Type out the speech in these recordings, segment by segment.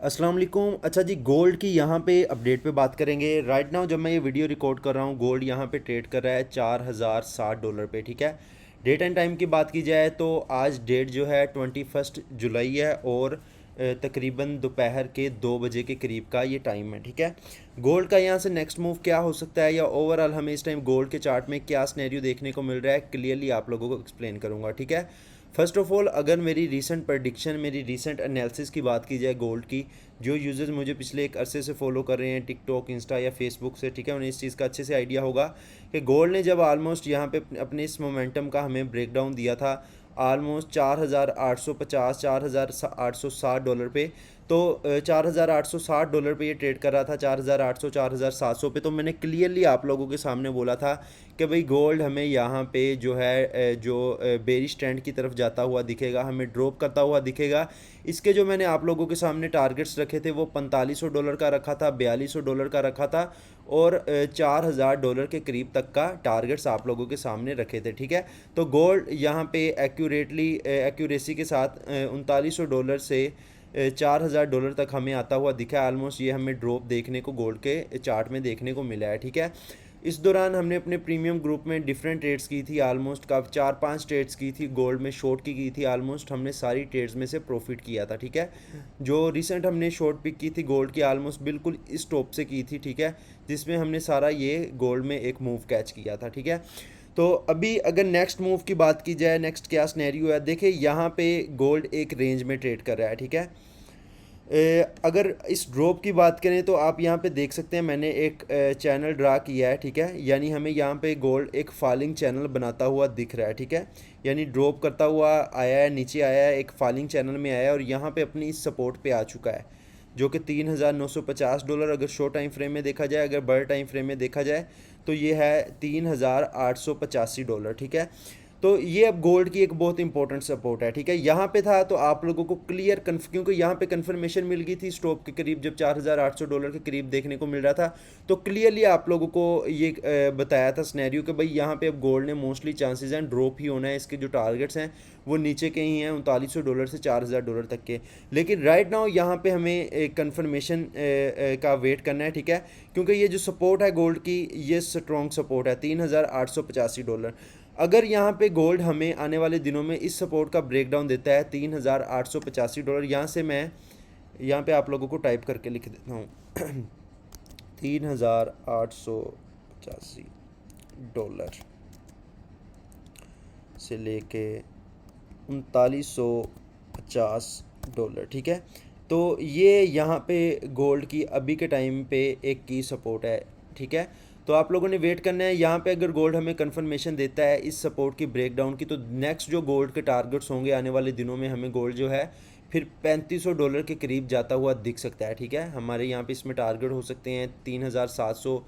अस्सलाम वालेकुम। अच्छा जी, गोल्ड की यहाँ पे अपडेट पे बात करेंगे। राइट नाउ जब मैं ये वीडियो रिकॉर्ड कर रहा हूँ, गोल्ड यहाँ पे ट्रेड कर रहा है $4060 पे। ठीक है, डेट एंड टाइम की बात की जाए तो आज डेट जो है 21 जुलाई है और तकरीबन दोपहर के 2 बजे के करीब का ये टाइम है। ठीक है, गोल्ड का यहाँ से नेक्स्ट मूव क्या हो सकता है या ओवरऑल हमें इस टाइम गोल्ड के चार्ट में क्या स्नैरियो देखने को मिल रहा है, क्लियरली आप लोगों को एक्सप्लेन करूँगा। ठीक है, फर्स्ट ऑफ ऑल अगर मेरी रीसेंट प्रडिक्शन, मेरी रीसेंट एनालिसिस की बात की जाए गोल्ड की, जो यूज़र्स मुझे पिछले एक अरसे से फॉलो कर रहे हैं टिकटॉक, इंस्टा या फेसबुक से, ठीक है, उन्हें इस चीज़ का अच्छे से आइडिया होगा कि गोल्ड ने जब ऑलमोस्ट यहाँ पे अपने इस मोमेंटम का हमें ब्रेक डाउन दिया था ऑलमोस्ट 4850 $4860 पे। तो $4860 पे ये ट्रेड कर रहा था, 4800 4700 पे। तो मैंने क्लियरली आप लोगों के सामने बोला था कि भाई गोल्ड हमें यहाँ पे जो है जो बेरिश ट्रेंड की तरफ जाता हुआ दिखेगा, हमें ड्रॉप करता हुआ दिखेगा। इसके जो मैंने आप लोगों के सामने टारगेट्स रखे थे वो $4500 का रखा था, $4200 का रखा था और $4000 के करीब तक का टारगेट्स आप लोगों के सामने रखे थे। ठीक है, तो गोल्ड यहाँ पे एक्यूरेसी के साथ $3900 से $4000 तक हमें आता हुआ दिखा है। ऑलमोस्ट ये हमें ड्रॉप देखने को गोल्ड के चार्ट में देखने को मिला है। ठीक है, इस दौरान हमने अपने प्रीमियम ग्रुप में डिफरेंट ट्रेड्स की थी, ऑलमोस्ट का 4-5 ट्रेड्स की थी गोल्ड में, शॉर्ट की थी। ऑलमोस्ट हमने सारी ट्रेड्स में से प्रॉफिट किया था। ठीक है, जो रिसेंट हमने शॉर्ट पिक की थी गोल्ड की, ऑलमोस्ट बिल्कुल इस टॉप से की थी। ठीक है, जिसमें हमने सारा ये गोल्ड में एक मूव कैच किया था। ठीक है, तो अभी अगर नेक्स्ट मूव की बात की जाए, नेक्स्ट क्या स्नैरियो है, देखिए यहाँ पे गोल्ड एक रेंज में ट्रेड कर रहा है। ठीक है, अगर इस ड्रॉप की बात करें तो आप यहाँ पे देख सकते हैं मैंने एक चैनल ड्रा किया है। ठीक है, यानी हमें यहाँ पे गोल्ड एक फॉलिंग चैनल बनाता हुआ दिख रहा है। ठीक है, यानी ड्रॉप करता हुआ आया है, नीचे आया है, एक फॉलिंग चैनल में आया है और यहाँ पे अपनी इस सपोर्ट पे आ चुका है, जो कि $3950 अगर शॉर्ट टाइम फ्रेम में देखा जाए। अगर बड़े टाइम फ्रेम में देखा जाए तो ये है $3885। ठीक है, तो ये अब गोल्ड की एक बहुत इंपॉर्टेंट सपोर्ट है। ठीक है, यहाँ पे था तो आप लोगों को क्लियर क्योंकि यहाँ पे कंफर्मेशन मिल गई थी स्टॉप के करीब, जब $4800 के करीब देखने को मिल रहा था, तो क्लियरली आप लोगों को ये बताया था स्नैरियो कि भाई यहाँ पे अब गोल्ड ने मोस्टली चांसेस हैं ड्रॉप ही होना है। इसके जो टारगेट्स हैं वो नीचे के ही हैं, $3900 से $4000 तक के। लेकिन राइट नाउ यहाँ पे हमें एक कन्फर्मेशन का वेट करना है। ठीक है, क्योंकि ये जो सपोर्ट है गोल्ड की, ये स्ट्रॉन्ग सपोर्ट है $3885। अगर यहाँ पे गोल्ड हमें आने वाले दिनों में इस सपोर्ट का ब्रेकडाउन देता है $3885, यहाँ से मैं यहाँ पे आप लोगों को टाइप करके लिख देता हूँ $3885 से लेके $3950। ठीक है, तो ये यहाँ पे गोल्ड की अभी के टाइम पे एक की सपोर्ट है। ठीक है, तो आप लोगों ने वेट करना है। यहाँ पे अगर गोल्ड हमें कंफर्मेशन देता है इस सपोर्ट की ब्रेकडाउन की, तो नेक्स्ट जो गोल्ड के टारगेट्स होंगे आने वाले दिनों में, हमें गोल्ड जो है फिर $3500 के करीब जाता हुआ दिख सकता है। ठीक है, हमारे यहाँ पे इसमें टारगेट हो सकते हैं 3700,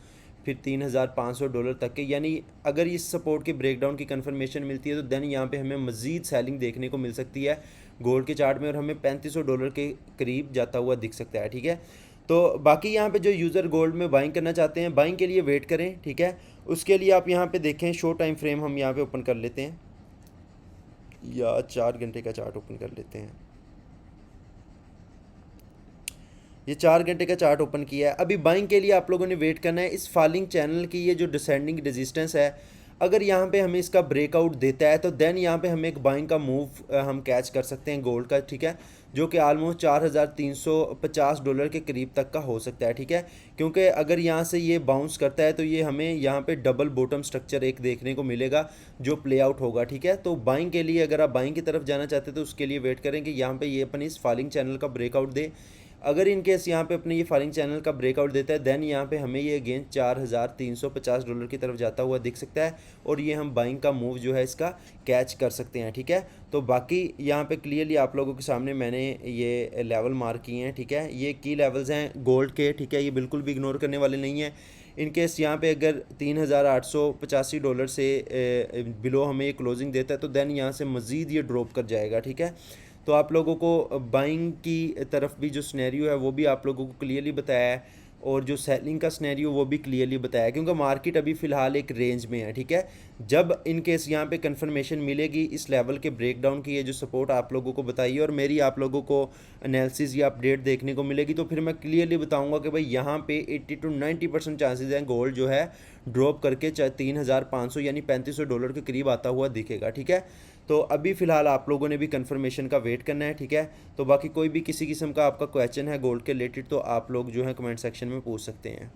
फिर $3500 तक के। यानी अगर इस सपोर्ट के ब्रेकडाउन की कंफर्मेशन मिलती है तो देन यहाँ पे हमें मज़ीद सेलिंग देखने को मिल सकती है गोल्ड के चार्ट में और हमें $3500 के करीब जाता हुआ दिख सकता है। ठीक है, तो बाकी यहाँ पे जो यूज़र गोल्ड में बाइंग करना चाहते हैं, बाइंग के लिए वेट करें। ठीक है, उसके लिए आप यहाँ पे देखें, शॉर्ट टाइम फ्रेम हम यहाँ पे ओपन कर लेते हैं या 4 घंटे का चार्ट ओपन कर लेते हैं। ये 4 घंटे का चार्ट ओपन किया है। अभी बाइंग के लिए आप लोगों ने वेट करना है। इस फॉलिंग चैनल की ये जो डिसेंडिंग रेजिस्टेंस है, अगर यहाँ पे हमें इसका ब्रेकआउट देता है तो देन यहाँ पे हमें एक बाइंग का मूव हम कैच कर सकते हैं गोल्ड का। ठीक है, जो कि ऑलमोस्ट $4350 के करीब तक का हो सकता है। ठीक है, क्योंकि अगर यहाँ से ये बाउंस करता है तो ये हमें यहाँ पे डबल बॉटम स्ट्रक्चर एक देखने को मिलेगा जो प्ले आउट होगा। ठीक है, तो बाइंग के लिए अगर आप बाइंग की तरफ जाना चाहते हैं तो उसके लिए वेट करें कि यहाँ पे ये अपनी इस फॉलिंग चैनल का ब्रेकआउट दे। अगर इन केस यहाँ पे अपने ये फॉलिंग चैनल का ब्रेकआउट देता है देन यहाँ पे हमें ये अगेन $4350 की तरफ जाता हुआ दिख सकता है और ये हम बाइंग का मूव जो है इसका कैच कर सकते हैं। ठीक है, तो बाकी यहाँ पे क्लियरली आप लोगों के सामने मैंने ये लेवल मार्क किए हैं। ठीक है, ये की लेवल्स हैं गोल्ड के। ठीक है, ये बिल्कुल भी इग्नोर करने वाले नहीं हैं। इन केस यहाँ पे अगर $3885 से बिलो हमें ये क्लोजिंग देता है तो देन यहाँ से मज़ीद ये ड्रॉप कर जाएगा। ठीक है, तो आप लोगों को बाइंग की तरफ भी जो स्नैरियो है वो भी आप लोगों को क्लियरली बताया है। और जो सेलिंग का स्नैरियो वो भी क्लियरली बताया, क्योंकि मार्केट अभी फ़िलहाल एक रेंज में है, ठीक है। जब इन केस यहाँ पे कंफर्मेशन मिलेगी इस लेवल के ब्रेकडाउन की, ये जो सपोर्ट आप लोगों को बताइए और मेरी आप लोगों को एनालिसिस या अपडेट देखने को मिलेगी, तो फिर मैं क्लियरली बताऊंगा कि भाई यहाँ पे 80 to 90% चांसेस हैं गोल्ड जो है ड्रॉप करके 3,500 यानी $3,500 के करीब आता हुआ दिखेगा, ठीक है। तो अभी फ़िलहाल आप लोगों ने भी कंफर्मेशन का वेट करना है, ठीक है। तो बाकी कोई भी किसी किस्म का आपका क्वेश्चन है गोल्ड के रिलेटेड तो आप लोग जो है कमेंट सेक्शन में पूछ सकते हैं।